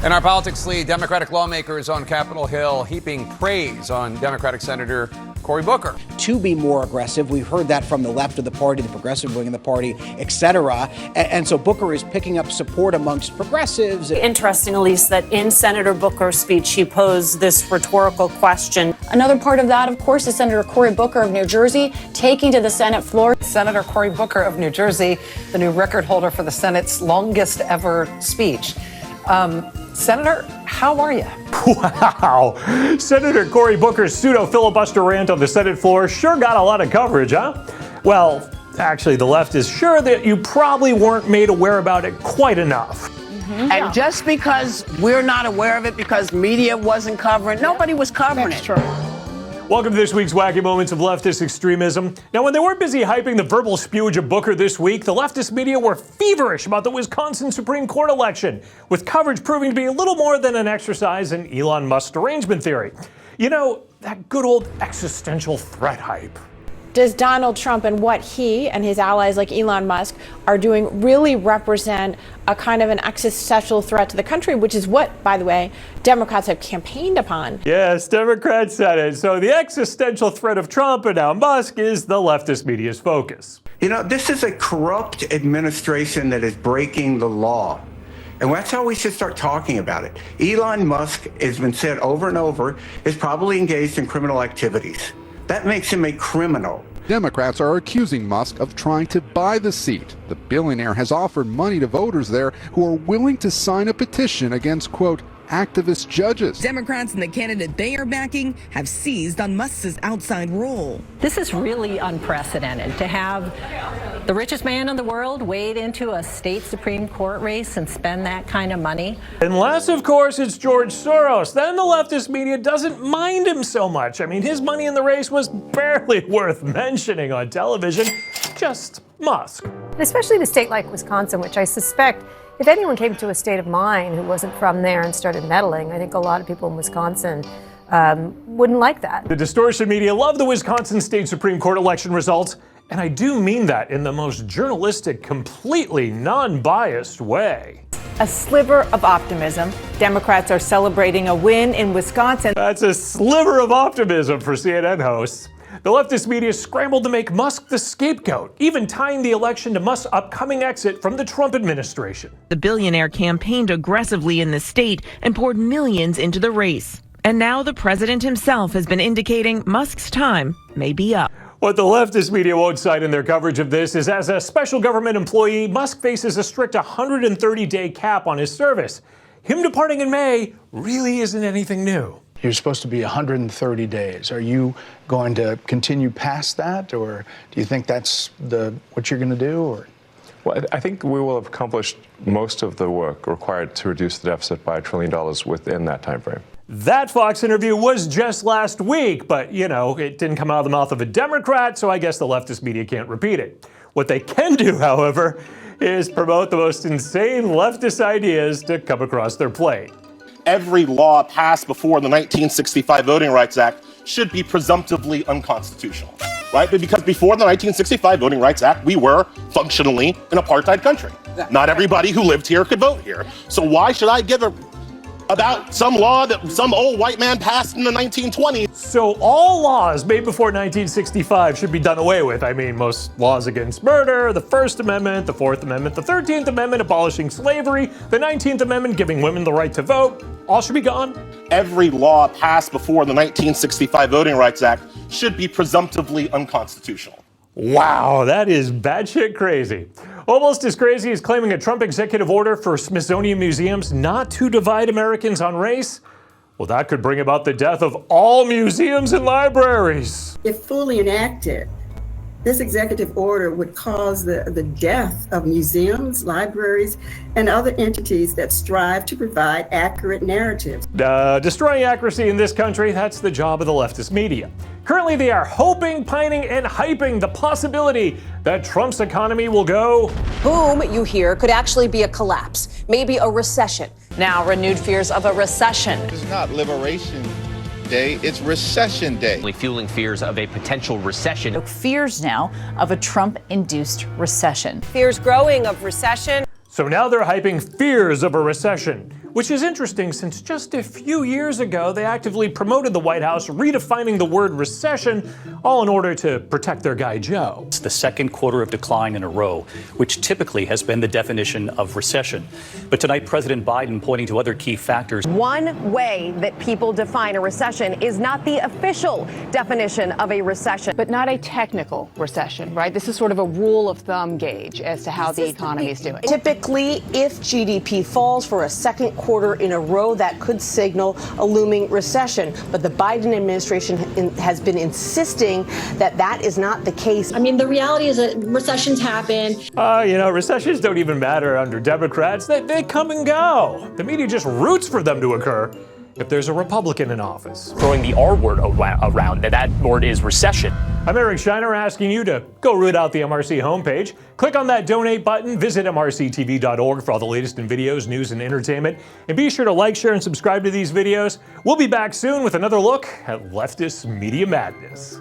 In our politics lead, Democratic lawmakers on Capitol Hill heaping praise on Democratic Senator Cory Booker. To be more aggressive, we've heard that from the left of the party, the progressive wing of the party, etc. And so Booker is picking up support amongst progressives. Interesting, Elise, that in Senator Booker's speech, he posed this rhetorical question. Another part of that, of course, is Senator Cory Booker of New Jersey taking to the Senate floor. Senator Cory Booker of New Jersey, the new record holder for the Senate's longest ever speech. Senator, how are you? Wow. Senator Cory Booker's pseudo-filibuster rant on the Senate floor sure got a lot of coverage, huh? Well, actually, the left is sure that you probably weren't made aware about it quite enough. And just because we're not aware of it because media wasn't covering, nobody was covering it. True. Welcome to this week's Wacky Moments of Leftist Extremism. Now, when they weren't busy hyping the verbal spewage of Booker this week, the leftist media were feverish about the Wisconsin Supreme Court election, with coverage proving to be a little more than an exercise in Elon Musk's derangement theory. You know, that good old existential threat hype. Does Donald Trump and what he and his allies like Elon Musk are doing really represent a kind of an existential threat to the country, which is what, by the way, Democrats have campaigned upon? Yes, Democrats said it. So the existential threat of Trump and now Musk is the leftist media's focus. You know, this is a corrupt administration that is breaking the law. And that's how we should start talking about it. Elon Musk, has been said over and over, is probably engaged in criminal activities. That makes him a criminal. Democrats are accusing Musk of trying to buy the seat. The billionaire has offered money to voters there who are willing to sign a petition against, quote, activist judges. Democrats and the candidate they are backing have seized on Musk's outside role. This is really unprecedented to have the richest man in the world wade into a state Supreme Court race and spend that kind of money. Unless, of course, it's George Soros. Then the leftist media doesn't mind him so much. I mean, his money in the race was barely worth mentioning on television. Just Musk. Especially in a state like Wisconsin, which I suspect if anyone came to a state of mind who wasn't from there and started meddling, I think a lot of people in Wisconsin wouldn't like that. The distortion media love the Wisconsin State Supreme Court election results, and I do mean that in the most journalistic, completely non-biased way. A sliver of optimism. Democrats are celebrating a win in Wisconsin. That's a sliver of optimism for CNN hosts. The leftist media scrambled to make Musk the scapegoat, even tying the election to Musk's upcoming exit from the Trump administration. The billionaire campaigned aggressively in the state and poured millions into the race. And now the president himself has been indicating Musk's time may be up. What the leftist media won't cite in their coverage of this is as a special government employee, Musk faces a strict 130-day cap on his service. Him departing in May really isn't anything new. You're supposed to be 130 days. Are you going to continue past that, or do you think that's what you're going to do? Or? Well, I think we will have accomplished most of the work required to reduce the deficit by $1 trillion within that time frame. That Fox interview was just last week, but, you know, it didn't come out of the mouth of a Democrat, so I guess the leftist media can't repeat it. What they can do, however, is promote the most insane leftist ideas to come across their plate. Every law passed before the 1965 Voting Rights Act should be presumptively unconstitutional, right? Because before the 1965 Voting Rights Act, we were functionally an apartheid country. Not everybody who lived here could vote here. So why should I give about some law that some old white man passed in the 1920s? So all laws made before 1965 should be done away with. I mean, most laws against murder, the First Amendment, the Fourth Amendment, the 13th Amendment abolishing slavery, the 19th Amendment giving women the right to vote, all should be gone. Every law passed before the 1965 Voting Rights Act should be presumptively unconstitutional. Wow, that is batshit crazy. Almost as crazy as claiming a Trump executive order for Smithsonian museums not to divide Americans on race. Well, that could bring about the death of all museums and libraries. If fully enacted, this executive order would cause the death of museums, libraries, and other entities that strive to provide accurate narratives. Destroying accuracy in this country, that's the job of the leftist media. Currently, they are hoping, pining, and hyping the possibility that Trump's economy will go boom, you hear, could actually be a collapse, maybe a recession. Now, renewed fears of a recession. It's not Liberation Day, it's Recession Day. Fueling fears of a potential recession. Fears now of a Trump-induced recession. Fears growing of recession. So now they're hyping fears of a recession. which is interesting since just a few years ago they actively promoted the White House redefining the word recession, all in order to protect their guy Joe. It's the second quarter of decline in a row, which typically has been the definition of recession. But tonight, President Biden pointing to other key factors. One way that people define a recession is not the official definition of a recession. But not a technical recession, right? This is sort of a rule of thumb gauge as to how the economy is doing. Typically, if GDP falls for a second quarter in a row, that could signal a looming recession. But the Biden administration has been insisting that that is not the case. I mean, the reality is that recessions happen. Recessions don't even matter under Democrats. They come and go. The media just roots for them to occur if there's a Republican in office. Throwing the R word around, that word is recession. I'm Eric Scheiner asking you to go root out the MRC homepage. Click on that donate button, visit MRCTV.org for all the latest in videos, news, and entertainment. And be sure to like, share, and subscribe to these videos. We'll be back soon with another look at leftist media madness.